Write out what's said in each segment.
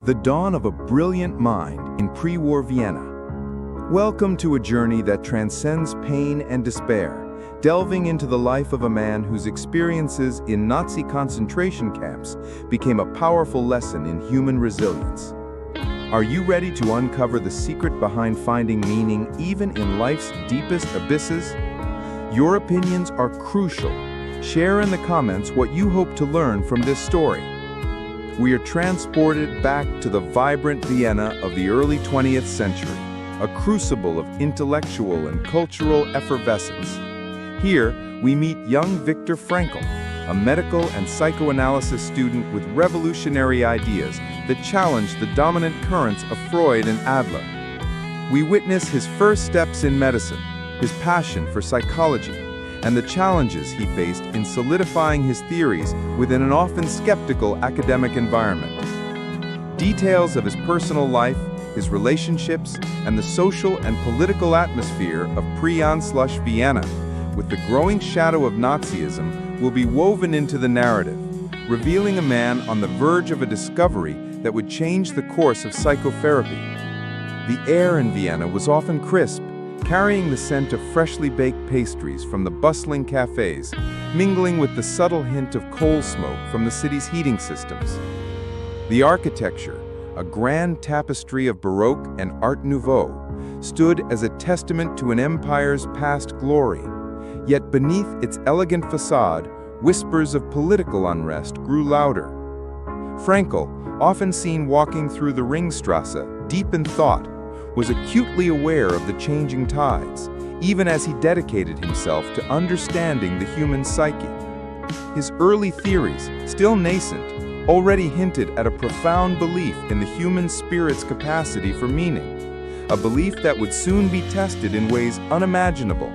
The dawn of a brilliant mind in pre-war Vienna. Welcome to a journey that transcends pain and despair, delving into the life of a man whose experiences in Nazi concentration camps became a powerful lesson in human resilience. Are you ready to uncover the secret behind finding meaning even in life's deepest abysses? Your opinions are crucial. Share in the comments what you hope to learn from this story. We are transported back to the vibrant Vienna of the early 20th century, a crucible of intellectual and cultural effervescence. Here, we meet young Viktor Frankl, a medical and psychoanalysis student with revolutionary ideas that challenge the dominant currents of Freud and Adler. We witness his first steps in medicine, his passion for psychology, and the challenges he faced in solidifying his theories within an often skeptical academic environment. Details of his personal life, his relationships, and the social and political atmosphere of pre-Anschluss Vienna, with the growing shadow of Nazism, will be woven into the narrative, revealing a man on the verge of a discovery that would change the course of psychotherapy. The air in Vienna was often crisp, carrying the scent of freshly baked pastries from the bustling cafes, mingling with the subtle hint of coal smoke from the city's heating systems. The architecture, a grand tapestry of Baroque and Art Nouveau, stood as a testament to an empire's past glory. Yet beneath its elegant facade, whispers of political unrest grew louder. Frankl, often seen walking through the Ringstrasse, deep in thought, was acutely aware of the changing tides, even as he dedicated himself to understanding the human psyche. His early theories, still nascent, already hinted at a profound belief in the human spirit's capacity for meaning, a belief that would soon be tested in ways unimaginable.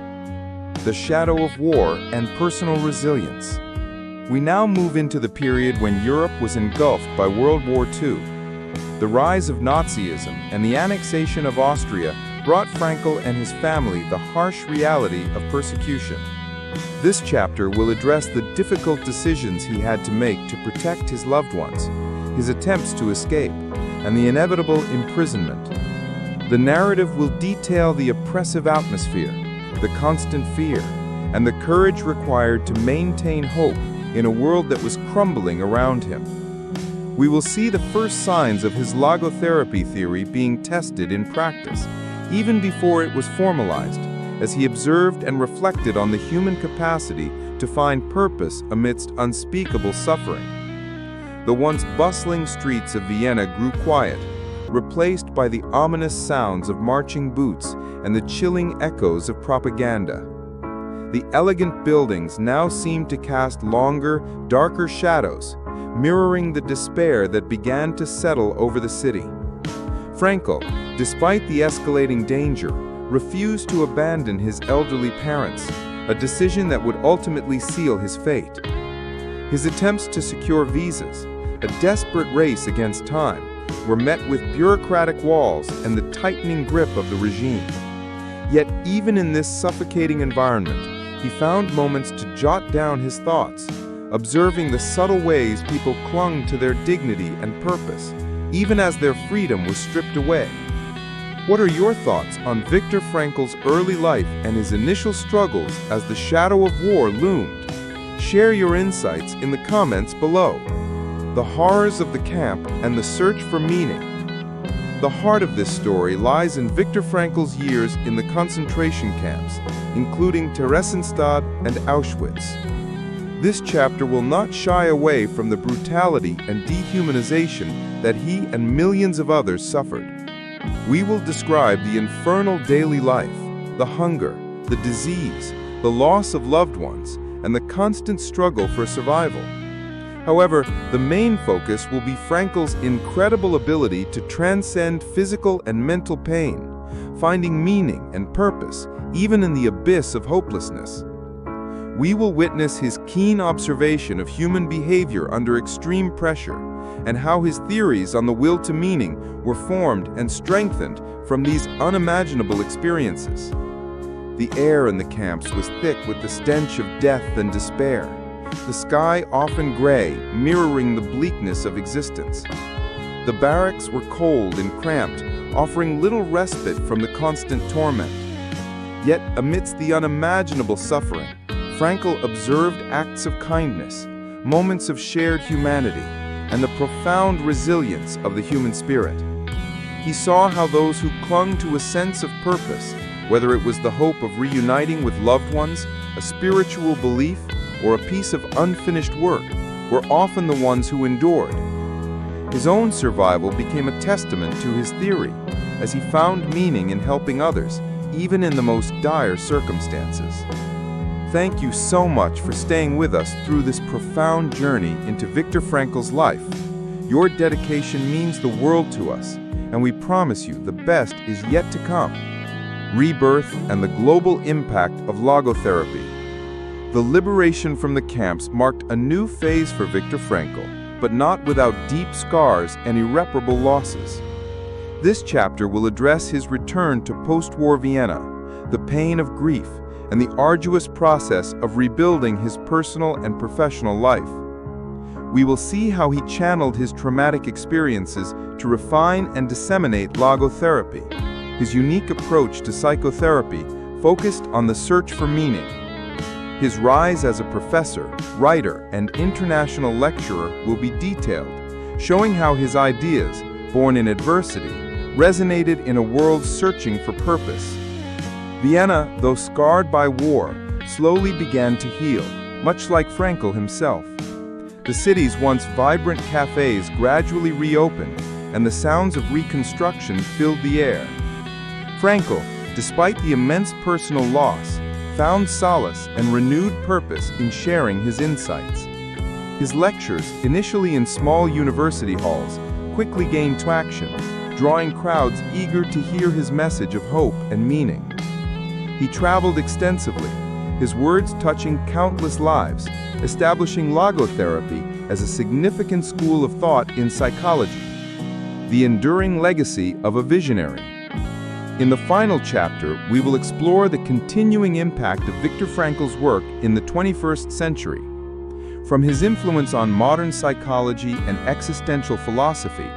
The shadow of war and personal resilience. We now move into the period when Europe was engulfed by World War II. The rise of Nazism and the annexation of Austria brought Frankl and his family the harsh reality of persecution. This chapter will address the difficult decisions he had to make to protect his loved ones, his attempts to escape, and the inevitable imprisonment. The narrative will detail the oppressive atmosphere, the constant fear, and the courage required to maintain hope in a world that was crumbling around him. We will see the first signs of his logotherapy theory being tested in practice, even before it was formalized, as he observed and reflected on the human capacity to find purpose amidst unspeakable suffering. The once bustling streets of Vienna grew quiet, replaced by the ominous sounds of marching boots and the chilling echoes of propaganda. The elegant buildings now seemed to cast longer, darker shadows, mirroring the despair that began to settle over the city. Frankl, despite the escalating danger, refused to abandon his elderly parents, a decision that would ultimately seal his fate. His attempts to secure visas, a desperate race against time, were met with bureaucratic walls and the tightening grip of the regime. Yet even in this suffocating environment, he found moments to jot down his thoughts, observing the subtle ways people clung to their dignity and purpose, even as their freedom was stripped away. What are your thoughts on Viktor Frankl's early life and his initial struggles as the shadow of war loomed? Share your insights in the comments below. The horrors of the camp and the search for meaning. The heart of this story lies in Viktor Frankl's years in the concentration camps, including Theresienstadt and Auschwitz. This chapter will not shy away from the brutality and dehumanization that he and millions of others suffered. We will describe the infernal daily life, the hunger, the disease, the loss of loved ones, and the constant struggle for survival. However, the main focus will be Frankl's incredible ability to transcend physical and mental pain, finding meaning and purpose even in the abyss of hopelessness. We will witness his keen observation of human behavior under extreme pressure and how his theories on the will to meaning were formed and strengthened from these unimaginable experiences. The air in the camps was thick with the stench of death and despair, the sky often gray, mirroring the bleakness of existence. The barracks were cold and cramped, offering little respite from the constant torment. Yet, amidst the unimaginable suffering, Frankl observed acts of kindness, moments of shared humanity, and the profound resilience of the human spirit. He saw how those who clung to a sense of purpose, whether it was the hope of reuniting with loved ones, a spiritual belief, or a piece of unfinished work, were often the ones who endured. His own survival became a testament to his theory, as he found meaning in helping others, even in the most dire circumstances. Thank you so much for staying with us through this profound journey into Viktor Frankl's life. Your dedication means the world to us, and we promise you the best is yet to come. Rebirth and the global impact of logotherapy. The liberation from the camps marked a new phase for Viktor Frankl, but not without deep scars and irreparable losses. This chapter will address his return to post-war Vienna, the pain of grief, and the arduous process of rebuilding his personal and professional life. We will see how he channeled his traumatic experiences to refine and disseminate logotherapy, his unique approach to psychotherapy focused on the search for meaning. His rise as a professor, writer, and international lecturer will be detailed, showing how his ideas, born in adversity, resonated in a world searching for purpose. Vienna, though scarred by war, slowly began to heal, much like Frankl himself. The city's once vibrant cafes gradually reopened, and the sounds of reconstruction filled the air. Frankl, despite the immense personal loss, found solace and renewed purpose in sharing his insights. His lectures, initially in small university halls, quickly gained traction, drawing crowds eager to hear his message of hope and meaning. He traveled extensively, his words touching countless lives, establishing logotherapy as a significant school of thought in psychology, the enduring legacy of a visionary. In the final chapter, we will explore the continuing impact of Viktor Frankl's work in the 21st century. From his influence on modern psychology and existential philosophy,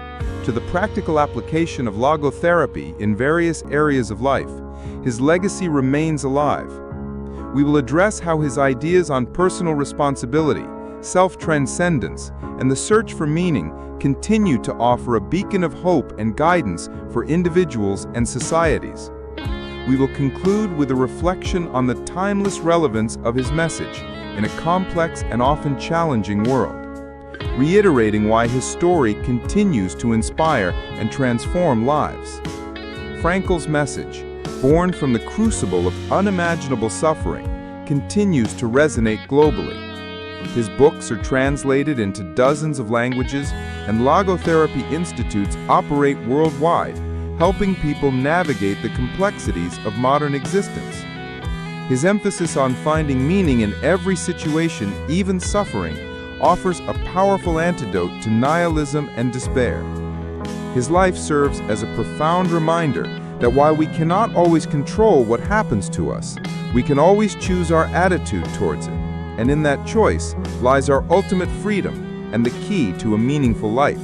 to the practical application of logotherapy in various areas of life, his legacy remains alive. We will address how his ideas on personal responsibility, self-transcendence, and the search for meaning continue to offer a beacon of hope and guidance for individuals and societies. We will conclude with a reflection on the timeless relevance of his message in a complex and often challenging world, reiterating why his story continues to inspire and transform lives. Frankl's message, born from the crucible of unimaginable suffering, continues to resonate globally. His books are translated into dozens of languages, and logotherapy institutes operate worldwide, helping people navigate the complexities of modern existence. His emphasis on finding meaning in every situation, even suffering, offers a powerful antidote to nihilism and despair. His life serves as a profound reminder that while we cannot always control what happens to us, we can always choose our attitude towards it. And in that choice lies our ultimate freedom and the key to a meaningful life.